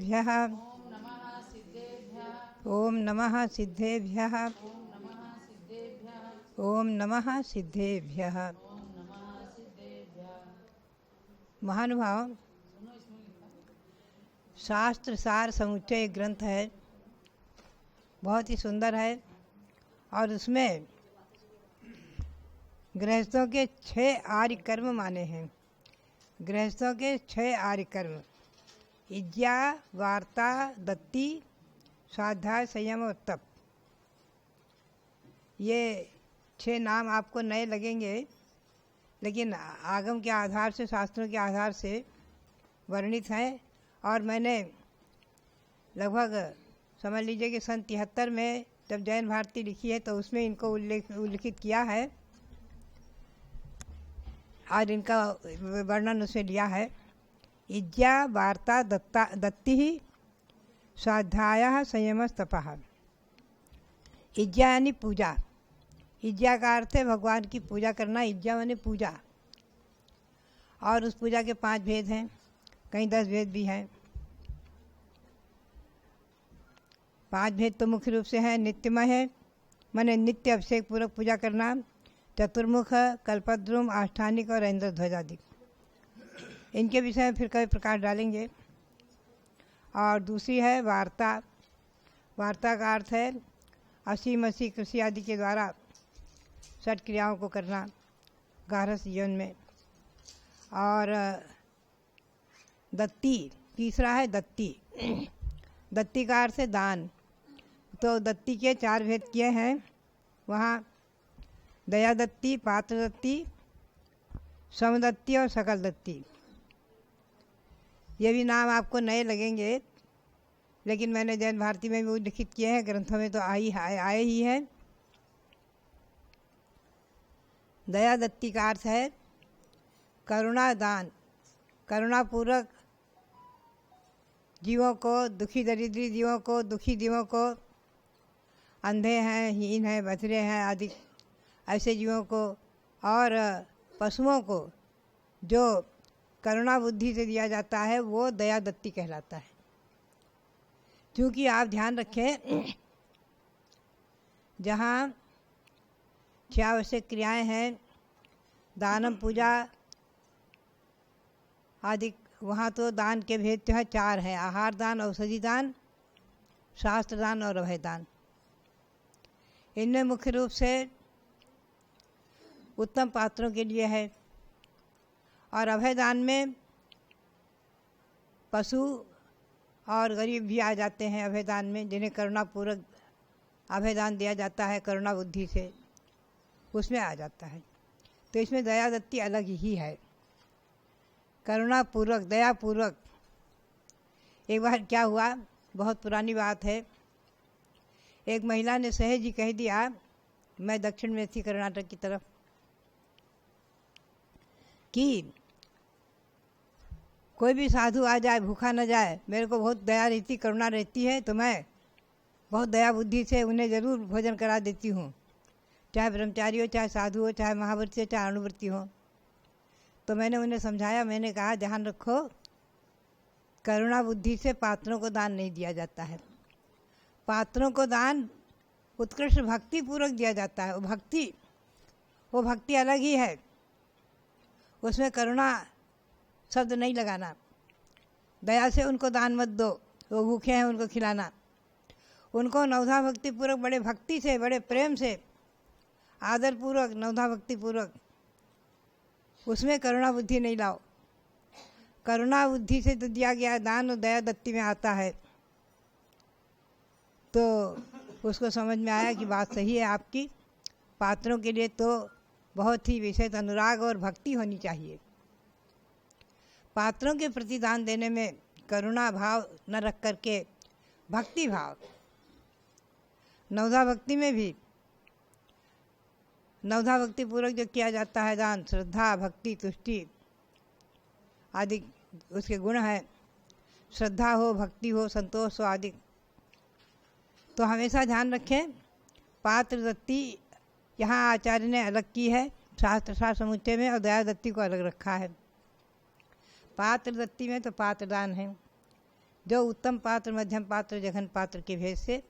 सिद्धेभ्यः। ओम नमः सिद्धेभ्यः। ओम नमः सिद्धेभ्यः। महानुभाव, शास्त्र सार समुच्चय ग्रंथ है, बहुत ही सुंदर है और उसमें गृहस्थों के 6 आर्य कर्म माने हैं। गृहस्थों के 6 आर्य कर्म इज्जा, वार्ता, दत्ती, स्वाध्याय, संयम और तप। ये 6 नाम आपको नए लगेंगे, लेकिन आगम के आधार से, शास्त्रों के आधार से वर्णित हैं। और मैंने लगभग समझ लीजिए कि सन 73 में जब जैन भारती लिखी है तो उसमें इनको उल्लिखित किया है और इनका वर्णन उसमें लिया है। इज्जा, वार्ता, दत्ति, स्वाध्याय, संयम, तपः। इज्जा यानी पूजा। इज्जा का अर्थ है भगवान की पूजा करना। इज्जा यानी पूजा, और उस पूजा के 5 भेद हैं, कहीं 10 भेद भी हैं। 5 भेद तो मुख्य रूप से हैं। नित्यमय है, माने नित्य अभिषेक पूर्वक पूजा करना। चतुर्मुख, कल्पद्रुम, आष्ठानिक और इंद्र ध्वजादि। इनके विषय में फिर कई प्रकाश डालेंगे। और दूसरी है वार्ता। वार्ता का अर्थ है असी मसी कृषि आदि के द्वारा 6 क्रियाओं को करना गारहस्थ जीवन में। और दत्ती, तीसरा है दत्ती। दत्ती का अर्थ है दान। तो दत्ती के 4 भेद किए हैं वहाँ, दया दत्ती, पात्र दत्ती, समदत्ती और सकल दत्ती। ये भी नाम आपको नए लगेंगे, लेकिन मैंने जैन भारती में भी उल्लिखित किए हैं, ग्रंथों में तो आए ही हैं। दया दत्ती का अर्थ है करुणा दान। करुणापूर्वक जीवों को, दुखी दरिद्री जीवों को, दुखी जीवों को, अंधे हैं, हीन हैं, बधिरे हैं आदि ऐसे जीवों को, और पशुओं को जो करुणा बुद्धि से दिया जाता है वो दया दत्ती कहलाता है। क्योंकि आप ध्यान रखें, जहाँ 6 आवश्यक क्रियाएं हैं, दानम, पूजा आदि, वहाँ तो दान के भेद जो है 4 हैं। आहार दान, औषधि दान, शास्त्र दान और अभय दान। इनमें मुख्य रूप से उत्तम पात्रों के लिए है। और अभय दान में पशु और गरीब भी आ जाते हैं अभय दान में, जिन्हें करुणापूर्वक अभय दान दिया जाता है करुणा बुद्धि से, उसमें आ जाता है। तो इसमें दया दत्ती अलग ही है, करुणापूर्वक, दयापूर्वक। एक बार क्या हुआ, बहुत पुरानी बात है, एक महिला ने सहज ही कह दिया, मैं दक्षिण में थी कर्नाटक की तरफ, कि कोई भी साधु आ जाए, भूखा न जाए, मेरे को बहुत दया रहती, करुणा रहती है, तो मैं बहुत दया बुद्धि से उन्हें ज़रूर भोजन करा देती हूँ, चाहे ब्रह्मचारी हो, चाहे साधु हो, चाहे महाव्रती हो, चाहे अणुव्रती हो। तो मैंने उन्हें समझाया, मैंने कहा ध्यान रखो, करुणा बुद्धि से पात्रों को दान नहीं दिया जाता है। पात्रों को दान उत्कृष्ट भक्ति पूर्वक दिया जाता है। वो भक्ति अलग ही है, उसमें करुणा शब्द नहीं लगाना। दया से उनको दान मत दो, वो भूखे हैं उनको खिलाना। उनको नवधा भक्ति पूर्वक, बड़े भक्ति से, बड़े प्रेम से, आदर पूर्वक, नवधा भक्ति पूर्वक, उसमें करुणा बुद्धि नहीं लाओ। करुणा बुद्धि से तो दिया गया दान और दया दत्ती में आता है। तो उसको समझ में आया कि बात सही है आपकी। पात्रों के लिए तो बहुत ही विशेष अनुराग और भक्ति होनी चाहिए। पात्रों के प्रति दान देने में करुणा भाव न रख करके भक्ति भाव, नवधा भक्ति में भी, नवधा भक्ति पूर्वक जो किया जाता है दान, श्रद्धा, भक्ति, तुष्टि आदि उसके गुण हैं। श्रद्धा हो, भक्ति हो, संतोष हो आदि। तो हमेशा ध्यान रखें, पात्र दत्ती यहाँ आचार्य ने अलग की है शास्त्र सार समुच्चय में, और दया दत्ती को अलग रखा है। पात्र दत्ती में तो पात्र दान है, जो उत्तम पात्र, मध्यम पात्र, जघन पात्र के भेद से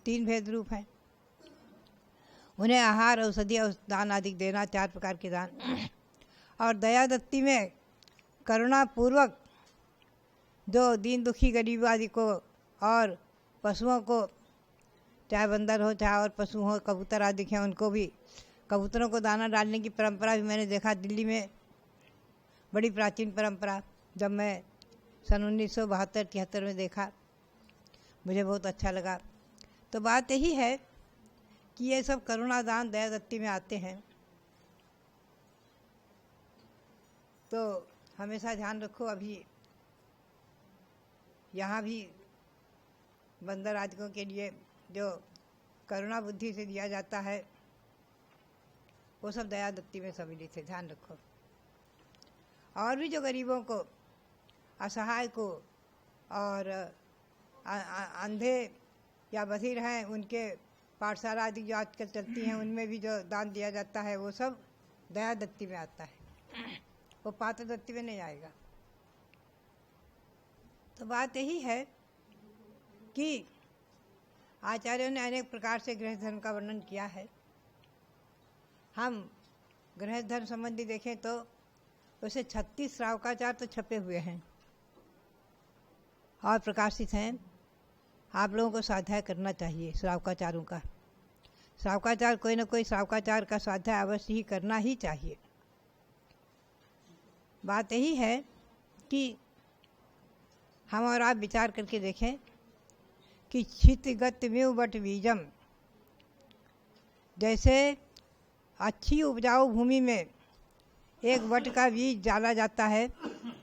3 भेद रूप हैं। उन्हें आहार, औषधि और दान आदि देना, 4 प्रकार के दान। और दया दत्ती में करुणापूर्वक जो दीन दुखी गरीब आदि को और पशुओं को, चाहे बंदर हो चाहे और पशु हो, कबूतर आदि हैं, उनको भी, कबूतरों को दाना डालने की परंपरा भी मैंने देखा दिल्ली में, बड़ी प्राचीन परंपरा। जब मैं सन 1972-73 में देखा, मुझे बहुत अच्छा लगा। तो बात यही है कि ये सब करुणा दान दया दत्ती में आते हैं। तो हमेशा ध्यान रखो, अभी यहाँ भी बंदर आदिकों के लिए जो करुणा बुद्धि से दिया जाता है, वो सब दया दत्ती में सम्मिलित है, ध्यान रखो। और भी जो गरीबों को, असहाय को और अंधे या बधिर हैं, उनके पाठशाला आदि जो आजकल चलती हैं, उनमें भी जो दान दिया जाता है, वो सब दया दत्ती में आता है, वो पात्र दत्ती में नहीं आएगा। तो बात यही है कि आचार्यों ने अनेक प्रकार से गृहस्थ धर्म का वर्णन किया है। हम गृहस्थ धर्म संबंधी देखें तो वैसे 36 श्रावकाचार तो छपे हुए हैं और प्रकाशित हैं। आप लोगों को स्वाध्याय करना चाहिए श्रावकाचारों का। श्रावकाचार, कोई ना कोई श्रावकाचार का स्वाध्याय अवश्य ही करना ही चाहिए। बात यही है कि हम और आप विचार करके देखें कि क्षितिगत में बट बीजम, जैसे अच्छी उपजाऊ भूमि में एक वट का बीज डाला जाता है,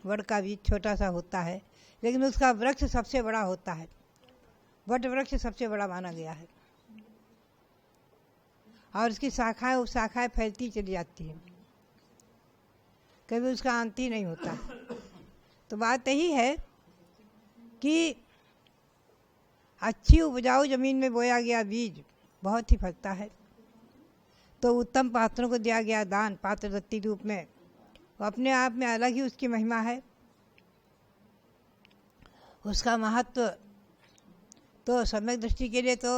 वट का बीज छोटा सा होता है, लेकिन उसका वृक्ष सबसे बड़ा होता है। वट वृक्ष सबसे बड़ा माना गया है और उसकी शाखाएं फैलती चली जाती हैं, कभी उसका अंत ही नहीं होता। तो बात यही है कि अच्छी उपजाऊ जमीन में बोया गया बीज बहुत ही फलता है। तो उत्तम पात्रों को दिया गया दान पात्र दत्ती रूप में, वो अपने आप में अलग ही उसकी महिमा है। उसका महत्व तो सम्यक दृष्टि के लिए तो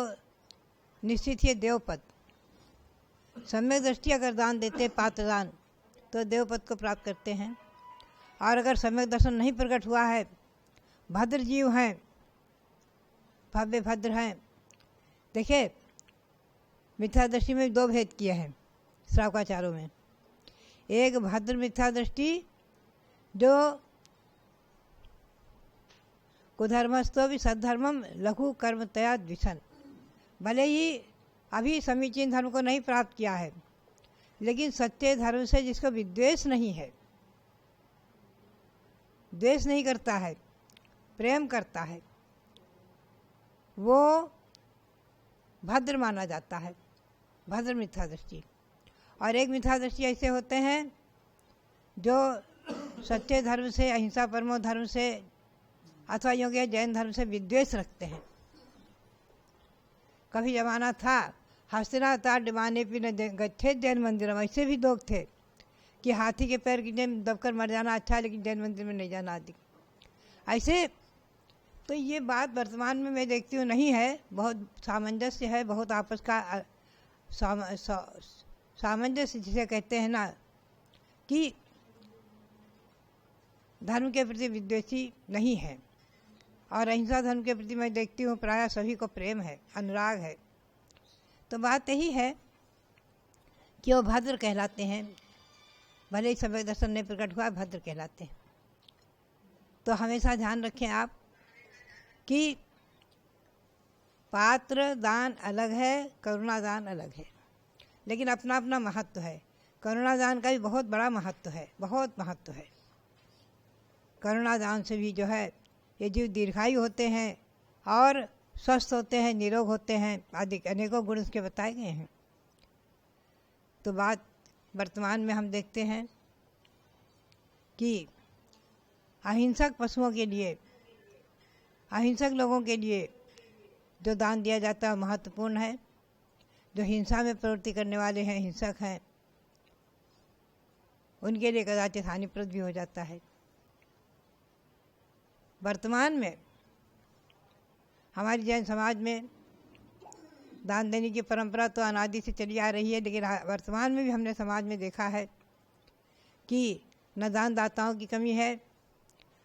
निश्चित ही देवपद। सम्यक दृष्टि अगर दान देते पात्र दान तो देवपद को प्राप्त करते हैं। और अगर सम्यक दर्शन नहीं प्रकट हुआ है, भद्र जीव हैं, भव्य भद्र हैं। देखिए, मिथ्या दृष्टि में 2 भेद किए हैं श्रावकाचारों में। एक भद्र मिथ्या दृष्टि जो कुधर्मस्तो भी सद्धर्मम लघु कर्मतया द्विषण, भले ही अभी समीचीन धर्म को नहीं प्राप्त किया है, लेकिन सच्चे धर्म से जिसको विद्वेष नहीं है, द्वेष नहीं करता है, प्रेम करता है, वो भद्र माना जाता है, भद्र मिथ्या दृष्टि। और एक मिथ्या दृष्टि ऐसे होते हैं जो सच्चे धर्म से, अहिंसा परमो धर्म से अथवा योग्य जैन धर्म से विद्वेष रखते हैं। कभी जमाना था हस्तिनातार डिमाने भी न गच्छे जैन मंदिर में, ऐसे भी लोग थे कि हाथी के पैर की जेब दबकर मर जाना अच्छा, लेकिन जैन मंदिर में नहीं जाना आदि ऐसे। तो ये बात वर्तमान में मैं देखती हूँ नहीं है, बहुत सामंजस्य है, बहुत आपस का सामंजस्य जिसे कहते हैं ना, कि धर्म के प्रति विद्वेषी नहीं है। और अहिंसा धर्म के प्रति मैं देखती हूँ प्रायः सभी को प्रेम है, अनुराग है। तो बात यही है कि वो भद्र कहलाते हैं, भले ही सम्यक दर्शन नहीं प्रकट हुआ, भद्र कहलाते हैं। तो हमेशा ध्यान रखें आप कि पात्र दान अलग है, करुणा दान अलग है, लेकिन अपना अपना महत्व है। करुणा दान का भी बहुत बड़ा महत्व है, बहुत महत्व है। करुणा दान से भी जो है ये जीव दीर्घायु होते हैं और स्वस्थ होते हैं, निरोग होते हैं, आदि अनेकों गुण उसके बताए गए हैं। तो बात वर्तमान में हम देखते हैं कि अहिंसक पशुओं के लिए, अहिंसक लोगों के लिए जो दान दिया जाता है महत्वपूर्ण है। जो हिंसा में प्रवृत्ति करने वाले हैं, हिंसक हैं, उनके लिए कदाचित हानिप्रद भी हो जाता है। वर्तमान में हमारी जैन समाज में दान देने की परंपरा तो अनादि से चली आ रही है, लेकिन वर्तमान में भी हमने समाज में देखा है कि न दानदाताओं की कमी है,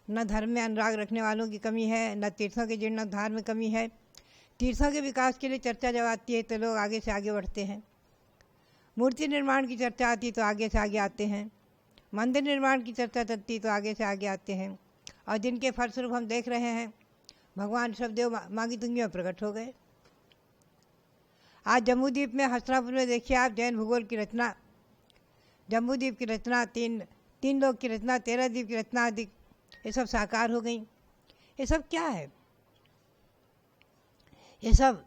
न धर्म में अनुराग रखने वालों की कमी है, न तीर्थों के जीर्णोद्धार में कमी है। तीर्थों के विकास के लिए चर्चा जब आती है तो लोग आगे से आगे बढ़ते हैं। मूर्ति निर्माण की चर्चा आती तो आगे से आगे आते हैं। मंदिर निर्माण की चर्चा चलती तो आगे से आगे आते हैं। और जिनके फलस्वरूप हम देख रहे हैं भगवान ऋषभदेव मांगी तुंगी में प्रकट हो गए। आज जम्बूद्वीप में हस्तिनापुर में देखिए आप, जैन भूगोल की रचना, जम्बूद्वीप की रचना, तीन लोक की रचना, 13 द्वीप की रचना आदि ये सब साकार हो गई। ये सब क्या है? ये सब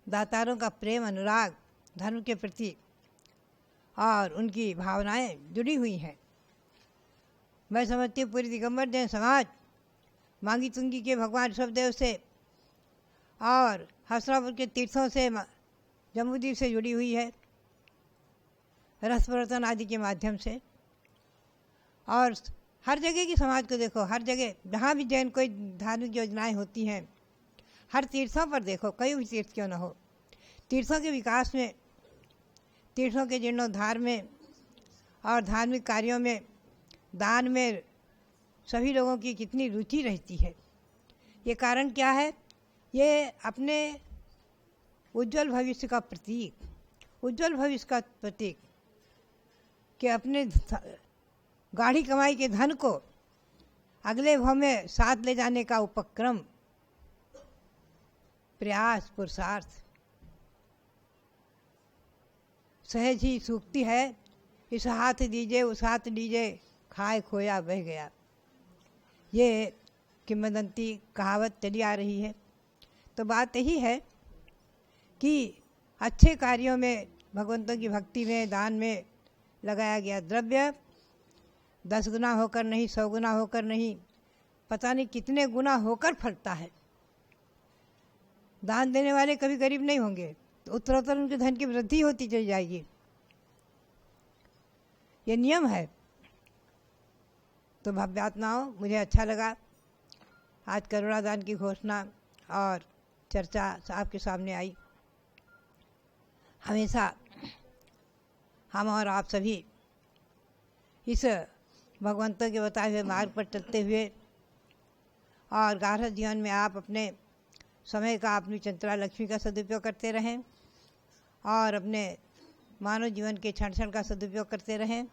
दातारों का प्रेम, अनुराग धर्म के प्रति और उनकी भावनाएं जुड़ी हुई हैं। मैं समझती हूँ पूरी दिगंबर जैन समाज मांगी तुंगी के भगवान ऋषभदेव से और हस्तिनापुर के तीर्थों से, जम्बूद्वीप से जुड़ी हुई है, रस प्रवर्तन आदि के माध्यम से। और हर जगह की समाज को देखो, हर जगह जहाँ भी जैन कोई धार्मिक योजनाएं होती हैं, हर तीर्थों पर देखो, कोई भी तीर्थ क्यों न हो, तीर्थों के विकास में, तीर्थों के जीर्णोद्धार में और धार्मिक कार्यों में, दान में सभी लोगों की कितनी रुचि रहती है। ये कारण क्या है? ये अपने उज्जवल भविष्य का प्रतीक, उज्जवल भविष्य का प्रतीक कि अपने गाढ़ी कमाई के धन को अगले भाव में साथ ले जाने का उपक्रम, प्रयास, पुरुषार्थ सहज ही सूखती है। इस हाथ दीजिए उस हाथ दीजिए, खाए खोया बह गया। ये किंवदंती कहावत चली आ रही है। तो बात यही है कि अच्छे कार्यों में, भगवंतों की भक्ति में, दान में लगाया गया द्रव्य 10 गुना होकर नहीं, 100 गुना होकर नहीं, पता नहीं कितने गुना होकर फलता है। दान देने वाले कभी गरीब नहीं होंगे, तो उत्तरोत्तर उनके धन की वृद्धि होती चली जाएगी। ये नियम है। तो भव्यात्माओं, मुझे अच्छा लगा आज करुणा दान की घोषणा और चर्चा आपके सामने आई। हमेशा हम और आप सभी इस भगवंतों के बताए हुए मार्ग पर चलते हुए और गार्हस्थ जीवन में आप अपने समय का, अपनी चंचला लक्ष्मी का सदुपयोग करते रहें और अपने मानव जीवन के क्षण क्षण का सदुपयोग करते रहें।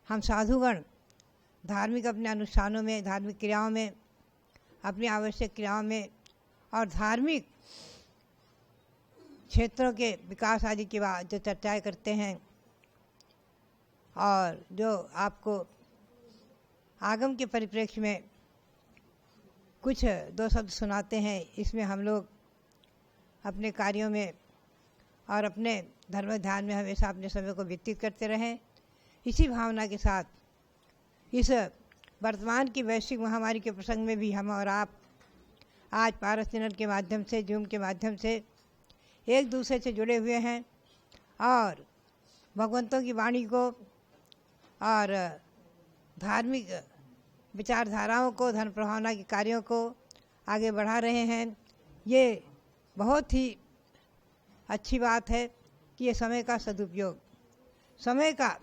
हम साधुगण धार्मिक अपने अनुष्ठानों में, धार्मिक क्रियाओं में, अपनी आवश्यक क्रियाओं में और धार्मिक क्षेत्रों के विकास आदि की जो चर्चाएं करते हैं और जो आपको आगम के परिप्रेक्ष्य में कुछ 2 शब्द सुनाते हैं, इसमें हम लोग अपने कार्यों में और अपने धर्म ध्यान में हमेशा अपने समय को व्यतीत करते रहें। इसी भावना के साथ इस वर्तमान की वैश्विक महामारी के प्रसंग में भी हम और आप आज पारस चैनल के माध्यम से, जूम के माध्यम से एक दूसरे से जुड़े हुए हैं और भगवंतों की वाणी को और धार्मिक विचारधाराओं को, धर्म प्रभावना के कार्यों को आगे बढ़ा रहे हैं। ये बहुत ही अच्छी बात है कि ये समय का सदुपयोग, समय का,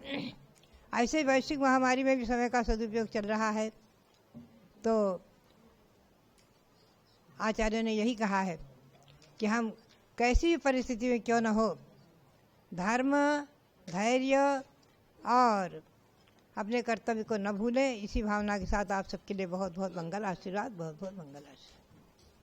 ऐसे वैश्विक महामारी में भी समय का सदुपयोग चल रहा है। तो आचार्यों ने यही कहा है कि हम कैसी भी परिस्थिति में क्यों न हो, धर्म, धैर्य और अपने कर्तव्य को न भूलें। इसी भावना के साथ आप सबके लिए बहुत बहुत मंगल आशीर्वाद, बहुत बहुत मंगल आशीर्वाद।